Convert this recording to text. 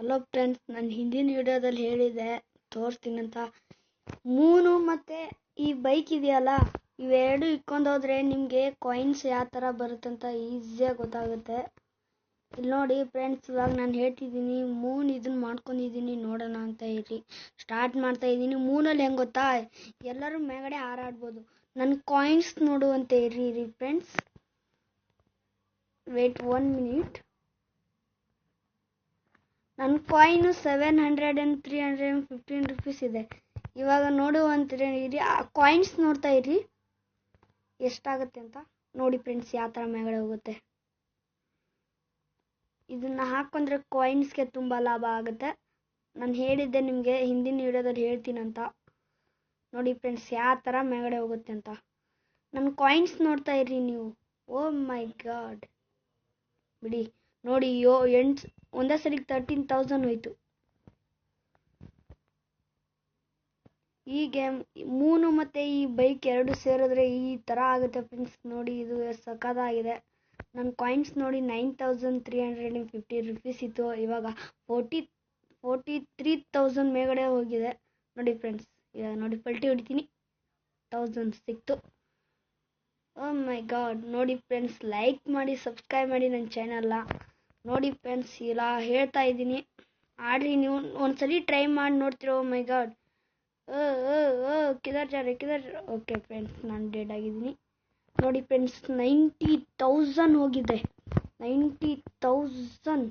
Hello friends, ನಾನು ಹಿಂದಿನ ವಿಡಿಯೋದಲ್ಲಿ ಹೇಳಿದೆ ತೋರಿಸ್ತೀನಂತ. ಮೂನು ಮತ್ತು ಈ ಬೈಕ್ ಇದೆಯಲ್ಲ, ಇವೆರಡು ಇಟ್ಕೊಂಡೋದ್ರೆ ನಿಮಗೆ ಕಾಯಿನ್ಸ್ ಯಾವ ಥರ ಬರುತ್ತಂತ ಈಸಿಯಾಗಿ ಗೊತ್ತಾಗುತ್ತೆ. ಇಲ್ಲಿ ನೋಡಿ ಫ್ರೆಂಡ್ಸ್, ಇವಾಗ ನಾನು ಹೇಳ್ತಿದ್ದೀನಿ ಮೂನ್ ಇದನ್ನು ಮಾಡ್ಕೊಂಡಿದ್ದೀನಿ, ನೋಡೋಣ ಅಂತ ಹೇಳಿ ಸ್ಟಾರ್ಟ್ ಮಾಡ್ತಾ ಇದ್ದೀನಿ. ಮೂನಲ್ಲಿ ಹೆಂಗೆ ಗೊತ್ತಾ, ಎಲ್ಲರೂ ಮೇಗಡೆ ಹಾರಾಡ್ಬೋದು. ನನ್ನ ಕಾಯಿನ್ಸ್ ನೋಡುವಂತೆ ಇರಿ ಫ್ರೆಂಡ್ಸ್, ವೇಟ್ 1 minute. ನನ್ನ ಕಾಯಿನು 700 and 315 rupees ಇದೆ. ಇವಾಗ ನೋಡುವಂತೀರಿ ಇರಿ, ಆ ಕಾಯಿನ್ಸ್ ನೋಡ್ತಾ ಇರಿ ಎಷ್ಟಾಗುತ್ತೆ ಅಂತ. ನೋಡಿ ಫ್ರೆಂಡ್ಸ್, ಯಾವ ಥರ ಮೇಗಡೆ ಹೋಗುತ್ತೆ. ಇದನ್ನು ಹಾಕೊಂಡ್ರೆ ಕಾಯಿನ್ಸ್ಗೆ ತುಂಬ ಲಾಭ ಆಗುತ್ತೆ. ನಾನು ಹೇಳಿದ್ದೆ ನಿಮಗೆ ಹಿಂದಿನ ವಿಡಿಯೋದಲ್ಲಿ ಹೇಳ್ತೀನಂತ. ನೋಡಿ ಫ್ರೆಂಡ್ಸ್, ಯಾವ ಥರ ಮೇಗಡೆ ಹೋಗುತ್ತೆ ಅಂತ. ನನ್ನ ಕಾಯಿನ್ಸ್ ನೋಡ್ತಾ ಇರಿ ನೀವು. ಓ ಮೈ ಗಾಡ್, ಬಿಡಿ ನೋಡಿ, ಒಂದೇ ಸರಿಗೆ 13,000 ಹೋಯ್ತು. ಈ ಗೇಮ್ ಮೂನು ಮತ್ತು ಈ ಬೈಕ್ ಎರಡು ಸೇರಿದ್ರೆ ಈ ಥರ ಆಗುತ್ತೆ ಫ್ರೆಂಡ್ಸ್. ನೋಡಿ, ಇದು ಸಖತ್ತಾಗಿದೆ. ನನ್ನ ಕಾಯಿನ್ಸ್ ನೋಡಿ 9,350 rupees ಇತ್ತು. ಇವಾಗ 43,000 ಮೇಗಡೆ ಹೋಗಿದೆ. ನೋಡಿ ಫ್ರೆಂಡ್ಸ್, ಇವಾಗ ನೋಡಿ ಪಲ್ಟಿ ಹೊಡಿತೀನಿ, 1000 ಸಿಕ್ತು. ಓ ಮೈ ಗಾಡ್. ನೋಡಿ ಫ್ರೆಂಡ್ಸ್, ಲೈಕ್ ಮಾಡಿ, ಸಬ್ಸ್ಕ್ರೈಬ್ ಮಾಡಿ ನನ್ನ ಚಾನಲ್ನ. ನೋಡಿ ಫ್ರೆಂಡ್ಸ್, ಇಲ್ಲ ಹೇಳ್ತಾ ಇದ್ದೀನಿ, ಆಡ್ರಿ ನೀವು ಒಂದ್ಸಲಿ ಟ್ರೈ ಮಾಡಿ ನೋಡ್ತಿರೋ. ಓ ಮೈ ಗಾಡ್, ಕಿದರ್ ಓಕೆ ಫ್ರೆಂಡ್ಸ್, ನಾನು ಡೆಡ್ ಆಗಿದ್ದೀನಿ. ನೋಡಿ ಫ್ರೆಂಡ್ಸ್, 90,000 ಹೋಗಿದೆ. 90,000